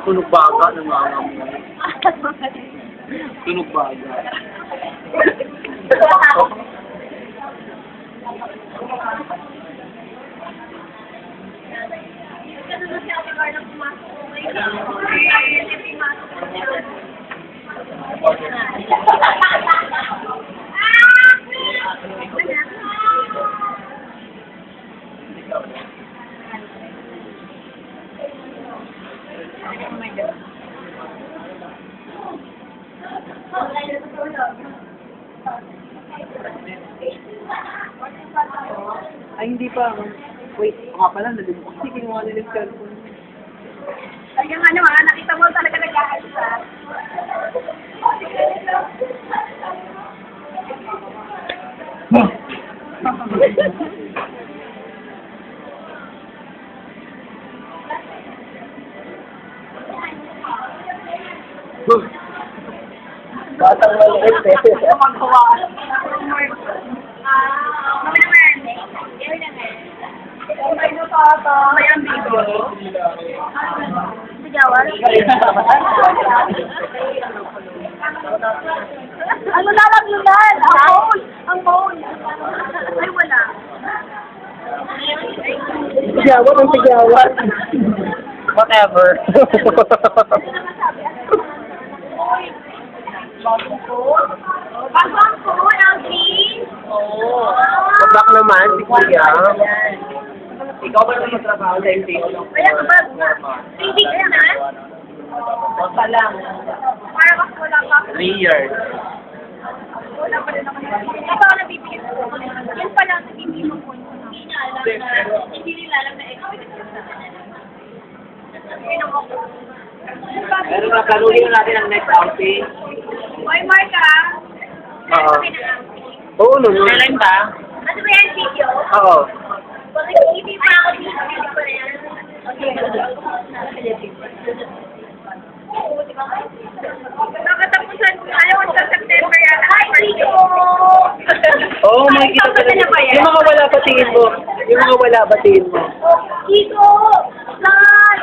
tunog baga ng mga mo. Tunog baga. Ay, hindi pa. Wait, nga pala, nalimutan. Kasi kinuha nila yung cellphone. Ay, yung ano nakita mo talaga nag-aalis ha. Batang maliit eh. Magawa. Kami naman. Kami naman. May nukata. May ambigo. Sigawan. Ano na lang yun yan? Ang phone. Ang phone. Ay, wala. Sigawat ang sigawat. Whatever. Bagong phone, Alvin. Oo. Kabak naman, si Kuya. Ikaw ba naman magtrabaho sa MTO? Kaya kapag 3 weeks na, Basta lang. para mas wala pa. 3 years. Wala pa rin naman. Ito ang nabibigyan ko. Yan pa lang nabibigyan ko. Hindi nila alam na Pero nakaluhin natin ang next outing. Oy, Marka. Oo. Kami na lang. Oo, no. Kailan ba? Ano ba yan video? Oo. Pag hindi pa ako dito, hindi ko na yan. Okay. Nakatapusan ko ngayon sa September yan. Hi, Kiko! Oo, makikita ko na. Yung mga wala batiin mo. Yung mga wala batiin mo. Kiko! Hi!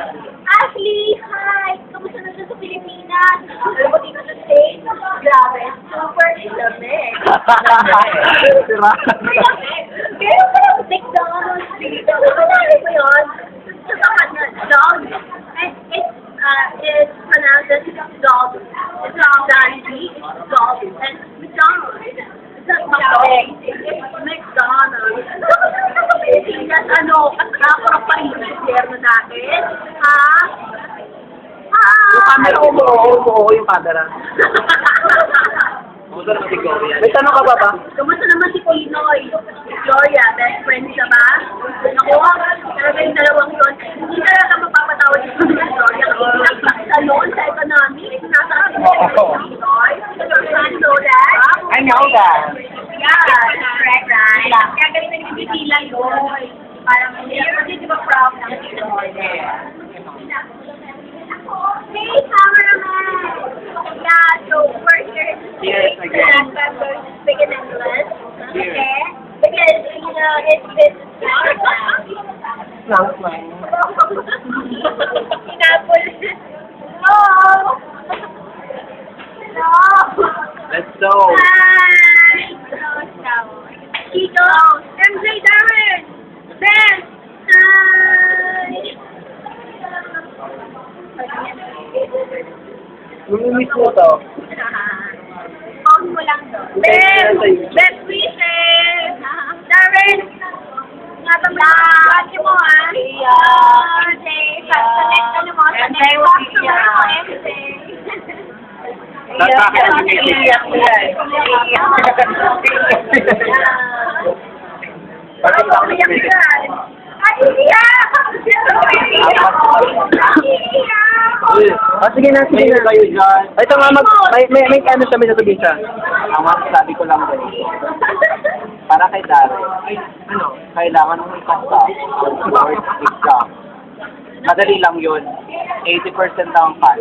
Ashley! Hi! Kamusta na sa Pilipinas? Alam mo dito sa States? Grabe. Super lamig. Sira. Pero parang McDonald's dito. Ano mo yun? Sa tapat na dog. It's pronounced as dog. It's not Dandy. It's dog. And McDonald's. It's not McDonald's. It's McDonald's. Sa Pilipinas, ano? Nakakarap pa rin yung gobyerno natin? Ha? Yung camera, umuho yung camera. Kumusta naman si Gloria? May tanong ka ba ba? Kamusta naman si Pinoy? Gloria, best friend ka ba? Ako, talaga yung dalawang yun. Hindi talaga mapapatawad yung Gloria. Kasi salon sa economics, nasa Pinoy. You know that? I know that. Yeah, right. Kaya ganito yung bibilang yun. Parang hindi di ba proud ng Pinoy? Hey, cameraman! Yeah, so we're here to Cheers again. speak in English. Cheers. Okay? Because, you know, it's Sounds like. Pinapol. No! No! Let's go. Hi! Kiko! MJ Darren! Ben! Hi! Namimiss mo to. Pause mo lang to. Ben! Best wishes! Darren! Ingatan mo yung watch mo, ha? Okay. Sa next, ano mo? Sa next customer mo, MJ. Tatake ang iiyak nila eh. Ay, umiyak yan. Ay, iiyak! Sige na. Kayo dyan. Ito nga, may ano siya, may sasabihin siya. Ang masasabi ko lang din. Para kay Darren, kailangan mong ipasa or exam. Madali lang yun. 80% lang ang pass.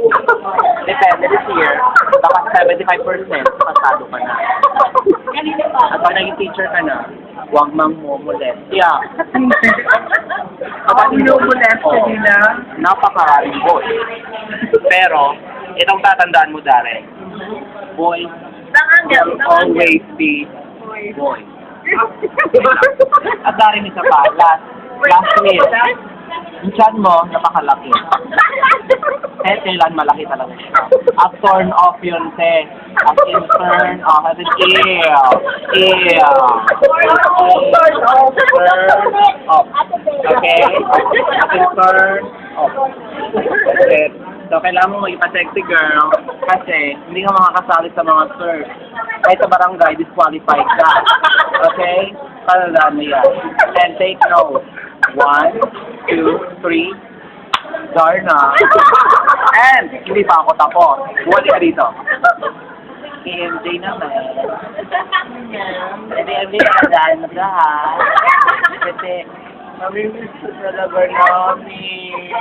Depende this year, baka 75% pasado ka na. At pag naging teacher ka na, huwag mang molestya. Kapag minumulest ka nila, Napaka-rimbo. Pero, itong tatandaan mo, Darren. Boy will always be boy. At Darren, isa pa. Last meal. Yung chan mo, napakalaki. Kailan malaki talaga siya. Up turn off yun, te. Up in turn off. As in, ew. Turn off. Okay? Up in turn off. Okay. So, kailangan mo mag-ipa-sexy girl kasi hindi ka makakasali sa mga surf. Kahit sa barangay, disqualified ka. Okay? Tandaan mo yan. And take note. 1, 2, 3. Darna. And, hindi pa ako tapos. Bumalik ka dito. EMJ naman. EMJ na lahat. Kasi, namimiss ko talaga namin.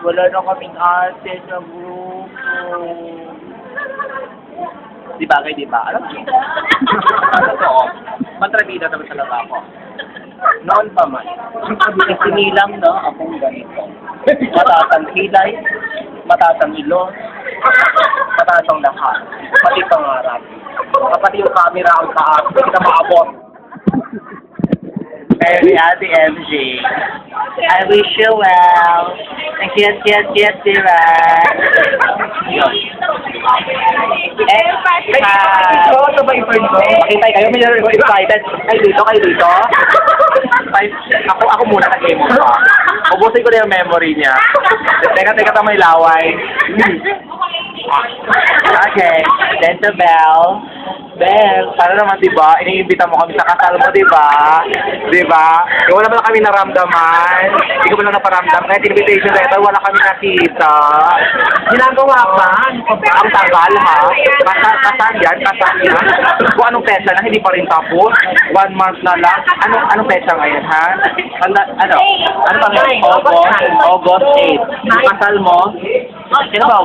Wala na kaming ate sa grupo. Di ba kayo, di ba? Alam mo? Totoo. Matrabida naman talaga ako. Noon pa man. Sinilang, no? Akong ganito. Mataas ang kilay, mataas ang ilong, mataas ang lahat. Pati pangarap. Pati yung camera ang taas. Hindi kita maabot. Baby, Ate MJ, I wish you well. And yes, diba? Yun. Ito ba i-burn ko? Makintay kayo, may excited. Kayo dito. Ako muna kasi mo pa. Ubusin ko na yung memory niya. Teka, may laway. Okay, then the bell. Bell, sana naman diba, iniimbita mo kami sa kasal mo, diba? Diba? Wala naman kami naramdaman. Hindi ko ba lang naparamdam. Kahit invitation letter, wala kami nakita. Ginagawa pa. Ang tagal, ha? Kasal yan. Kung anong pesa na, hindi pa rin tapos. 1 month na lang. Anong pesa ngayon, ha? Ano pa ngayon? August 8. Yung kasal mo? Sino ba?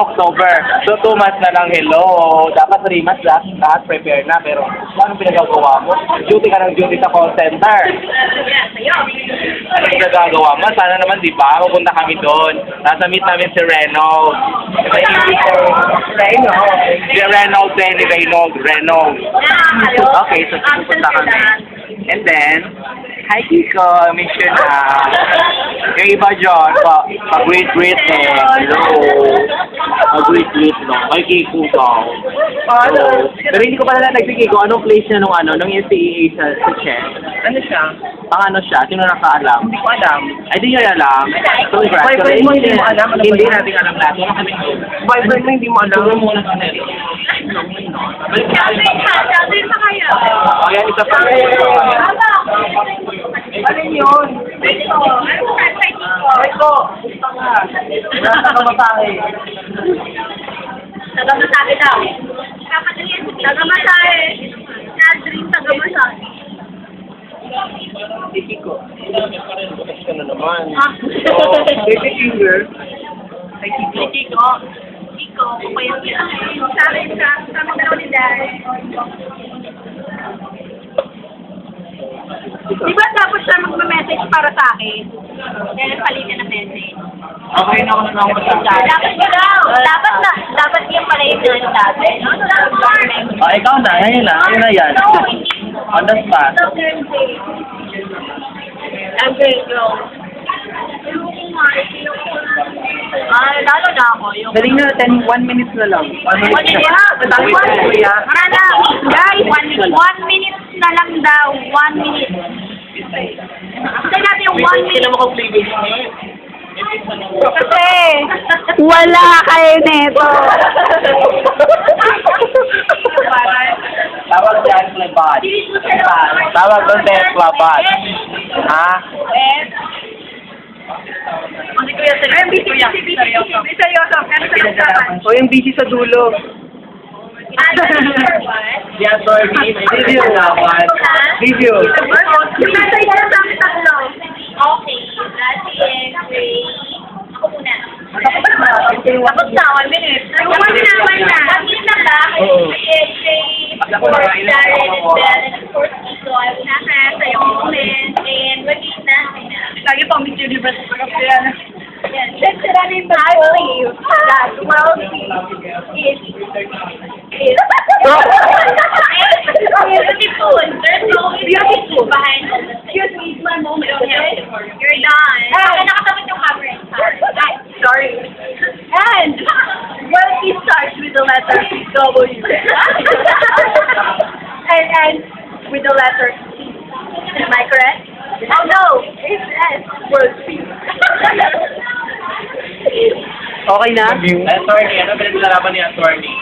October. So, 2 months na lang, hello. Dapat 3 months lahat prepare na. Pero, anong pinagagawa mo? Duty ka ng duty sa call center. Anong pinagagawa mo? Sana naman, di ba? Pupunta kami doon. Nasa meet namin si Reynolds. Reynolds. Okay, so pupunta kami. And then, hi Kiko, mission na. Yung iba dyan, pag-greet eh. Hello. Pag-greet no. Ay Kiko daw. Pero hindi ko pala nagpikiko, anong place niya nung SPEA sa Czech? Ano siya? Ano siya? Sino nakaalam? Hindi ko alam. Ay, di nyo alam. So, Boyfriend mo, hindi mo alam? Hindi natin alam lahat. Wala kami doon. Boyfriend mo, hindi mo alam? Siguro muna ka na rin. Oh, yan, isa pa. Ano yun? Ito. Gusto nga. Nasa kamatahe. Tagamasahe daw. Tagamasahe. Nadrin, tagamasahe. Kiko. Ito na naman. Baby finger. Ay, Kiko. Kiko, kupayat yan. Sa mga daw ni Dad. Di ba dapat siya magme-message para sa akin? Kaya palitan ng message. Okay na ako na ako sa Dapat daw. Dapat yung pala yung ano dati. Oh, ikaw na. Ngayon na. Ngayon na yan. No, hindi. On the spot. Stop girl day. I'm great, girl. Lalo na ako. Yung... Daling na, 1 minute na lang. 1 minute na. Guys, 1 minute na lang daw. 1 minute. Say natin yung 1 minute. Sino mo kong previous Kasi wala kayo neto. Tawag dyan, plebad. Tawag doon tayo, plebad. Ha? O yung busy sa dulo. Yan, sorry. Video naman. Video. Pinatay na sa amin tatlo. Okay. Ray. Ako muna. Tapos na, 1 minute. 1 na. 1 minute na ba? Darren and Bell, and of course, Kiko. I will not have sa yung moment. And wag na. Lagi pang Miss Universe. Sira na yung I believe that wealthy is beautiful. There's no beautiful behind it. Excuse me, it's my moment, okay? You're done. Nakatapat yung camera. Sorry. And wealthy starts with the letter W. and ends with the letter C. Am I correct? Oh no, it's S. Wealthy. Okay na? Attorney, ano pinaglalaban ni attorney?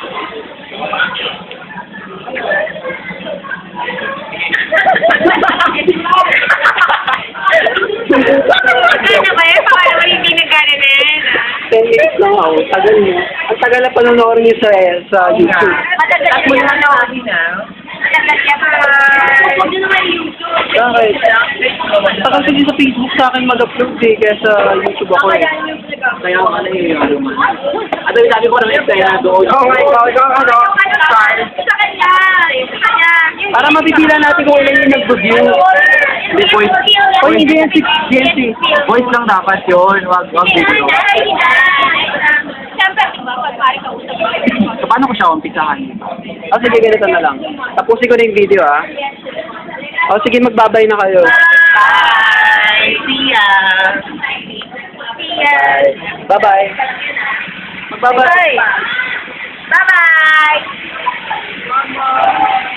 Ano ba yun? Baka naman hindi nagkarinig. 10 minutes lang ako. Tagal niyo. Ang tagal na panonoorin niyo sa YouTube. Matagal yan yung ano. Matagal yan. Huwag nyo naman YouTube. Bakit? Tagal kasi sa Facebook sa akin mag-upload eh, kaya sa YouTube ako eh. Kaya ako na yung ano man. At yung sabi ko naman, kaya doon. ikaw, ano? Sa kanya. Sa kanya. Para mapipila natin kung ilan yung nag-review. Hindi, voice. O hindi yan si GNC. Voice lang dapat yun. Wag video. Siyempre, diba, pag pari ka usap So, paano ko siya umpisahan? O sige, ganito na lang. Tapusin ko na yung video ah. O sige, magbabay na kayo. Bye! See ya! See ya! Bye-bye. Magbabay. Bye! Bye-bye!